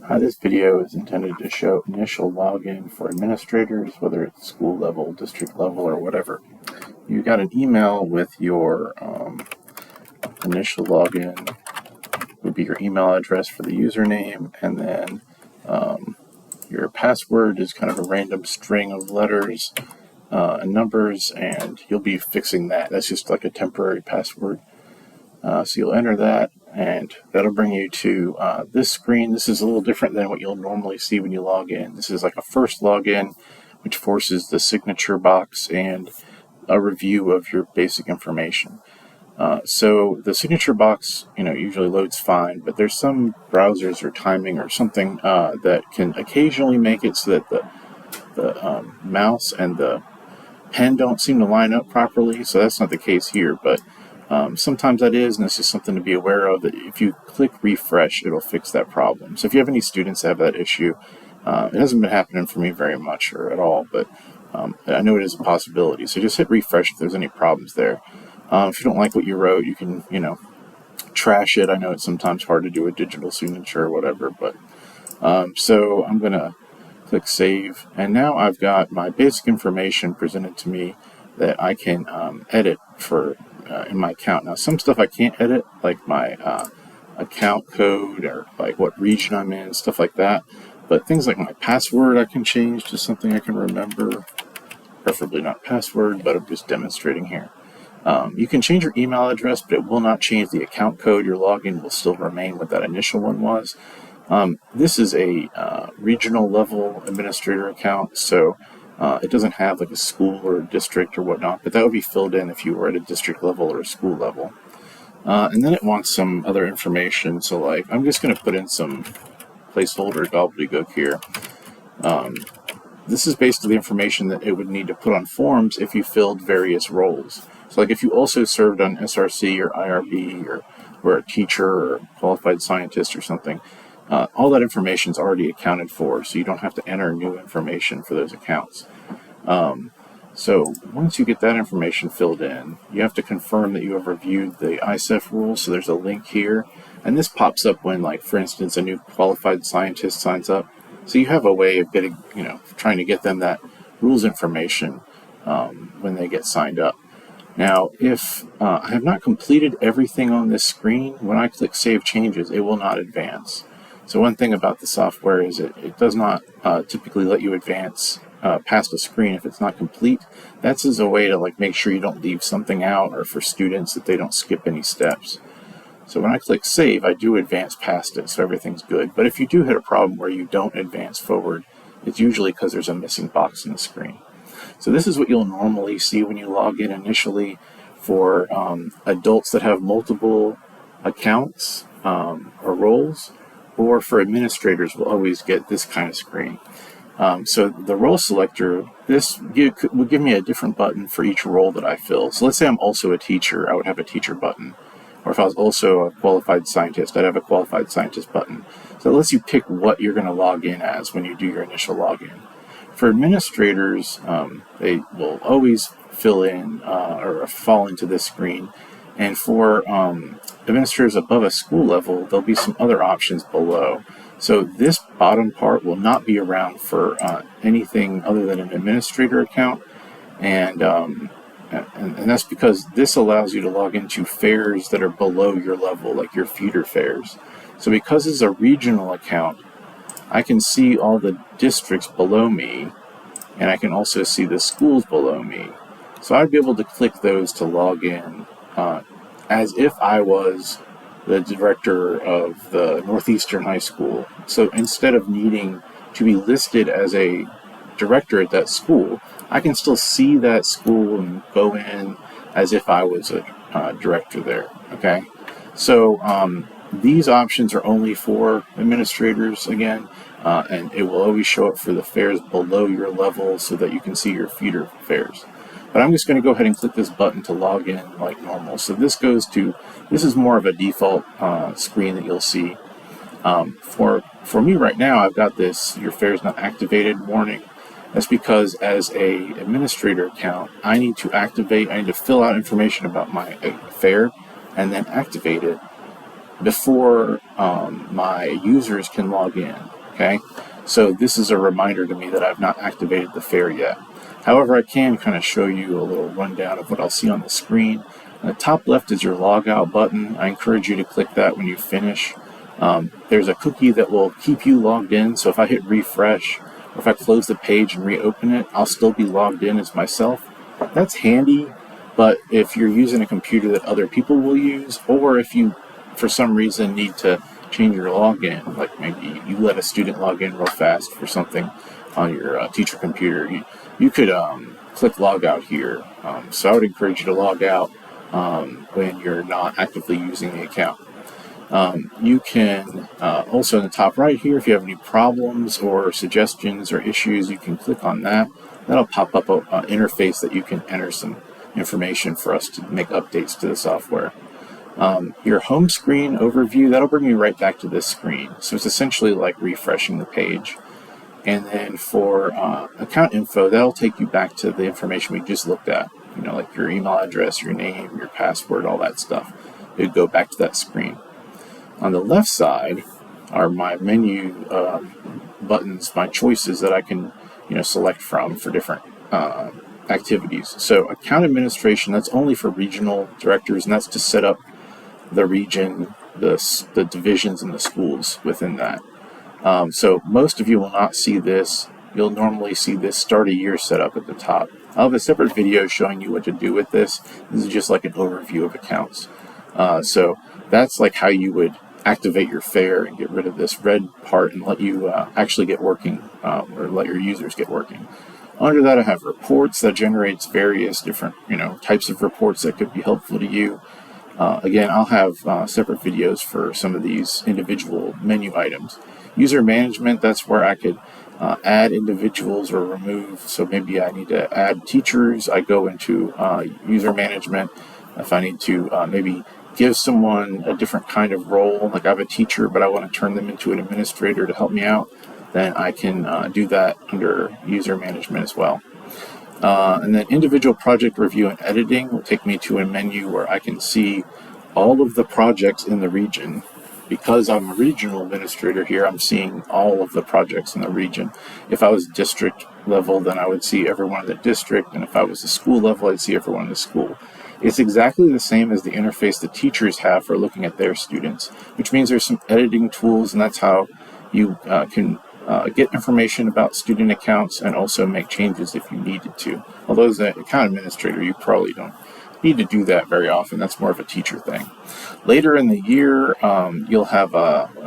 This video is intended to show initial login for administrators, whether it's school level, district level, or whatever. You got an email with your initial login, would be your email address for the username, and then your password is kind of a random string of letters and numbers, and you'll be fixing that. That's just like a temporary password. So you'll enter that, and that'll bring you to this screen. This is a little different than what you'll normally see when you log in. This is like a first login, which forces the signature box and a review of your basic information. So the signature box, usually loads fine, but there's some browsers or timing or something that can occasionally make it so that the mouse and the pen don't seem to line up properly. So that's not the case here, but sometimes that is, and it's just something to be aware of, that if you click refresh, it'll fix that problem. So if you have any students that have that issue, it hasn't been happening for me very much or at all, but I know it is a possibility. So just hit refresh if there's any problems there. If you don't like what you wrote, you can, trash it. I know it's sometimes hard to do a digital signature or whatever, but so I'm going to click save, and now I've got my basic information presented to me that I can edit for in my account. Now, some stuff I can't edit, like my account code or like what region I'm in, stuff like that. But things like my password I can change to something I can remember, preferably not password, but I'm just demonstrating here. You can change your email address, but it will not change the account code. Your login will still remain what that initial one was. This is a regional level administrator account, so it doesn't have like a school or a district or whatnot, but that would be filled in if you were at a district level or a school level. And then it wants some other information, so like I'm just going to put in some placeholder gobbledygook here. This is basically information that it would need to put on forms if you filled various roles. So like if you also served on SRC or IRB or were a teacher or a qualified scientist or something, all that information is already accounted for, so you don't have to enter new information for those accounts. So once you get that information filled in, you have to confirm that you have reviewed the ISEF rules. So there's a link here, and this pops up when, like, for instance, a new qualified scientist signs up. So you have a way of getting, trying to get them that rules information when they get signed up. Now, if I have not completed everything on this screen, when I click Save Changes, it will not advance. So one thing about the software is it does not typically let you advance past a screen if it's not complete. That's as a way to make sure you don't leave something out, or for students that they don't skip any steps. So when I click Save, I do advance past it, so everything's good. But if you do hit a problem where you don't advance forward, it's usually because there's a missing box in the screen. So this is what you'll normally see when you log in initially for adults that have multiple accounts or roles, or for administrators will always get this kind of screen. So the role selector, this would give me a different button for each role that I fill. So let's say I'm also a teacher, I would have a teacher button. Or if I was also a qualified scientist, I'd have a qualified scientist button. So it lets you pick what you're going to log in as when you do your initial login. For administrators, they will always fill in or fall into this screen. And for administrators above a school level, there'll be some other options below. So this bottom part will not be around for anything other than an administrator account. And that's because this allows you to log into fairs that are below your level, like your feeder fairs. So because it's a regional account, I can see all the districts below me, and I can also see the schools below me. So I'd be able to click those to log in as if I was the director of the Northeastern High School. So instead of needing to be listed as a director at that school, I can still see that school and go in as if I was a director there, okay? So these options are only for administrators, again, and it will always show up for the fairs below your level so that you can see your feeder fairs. But I'm just going to go ahead and click this button to log in like normal. So this is more of a default screen that you'll see. For me right now, I've got this "Your fair is not activated" warning. That's because as a administrator account, I need to fill out information about my fair and then activate it before my users can log in. Okay, so this is a reminder to me that I've not activated the fair yet. However, I can kind of show you a little rundown of what I'll see on the screen. On the top left is your logout button. I encourage you to click that when you finish. There's a cookie that will keep you logged in, so if I hit refresh, or if I close the page and reopen it, I'll still be logged in as myself. That's handy, but if you're using a computer that other people will use, or if you, for some reason, need to change your login, like maybe you let a student log in real fast for something on your teacher computer, you could click log out here. So I would encourage you to log out when you're not actively using the account. You can also in the top right here, if you have any problems or suggestions or issues, you can click on that. That'll pop up an interface that you can enter some information for us to make updates to the software. Your home screen overview, that'll bring you right back to this screen. So it's essentially like refreshing the page. And then for account info, that'll take you back to the information we just looked at. You know, like your email address, your name, your password, all that stuff. It'd go back to that screen. On the left side are my menu buttons, my choices that I can, select from for different activities. So account administration, that's only for regional directors, and that's to set up the region, the divisions, and the schools within that. So most of you will not see this. You'll normally see this start a year setup at the top. I'll have a separate video showing you what to do with this. This is just like an overview of accounts. So that's like how you would activate your fair and get rid of this red part and let you actually get working, or let your users get working. Under that, I have reports that generates various different, types of reports that could be helpful to you. Again, I'll have separate videos for some of these individual menu items. User management, that's where I could add individuals or remove. So maybe I need to add teachers. I go into user management. If I need to maybe give someone a different kind of role, like I have a teacher, but I want to turn them into an administrator to help me out, then I can do that under user management as well. And then individual project review and editing will take me to a menu where I can see all of the projects in the region. Because I'm a regional administrator here, I'm seeing all of the projects in the region. If I was district level, then I would see everyone in the district, and if I was the school level, I'd see everyone in the school. It's exactly the same as the interface the teachers have for looking at their students, which means there's some editing tools, and that's how you can get information about student accounts and also make changes if you needed to. Although as an account administrator, you probably don't need to do that very often. That's more of a teacher thing. Later in the year, you'll have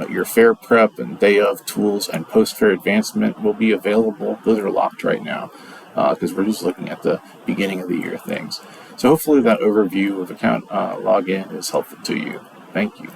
your fair prep and day of tools and post-fair advancement will be available. Those are locked right now because we're just looking at the beginning of the year things. So hopefully that overview of account login is helpful to you. Thank you.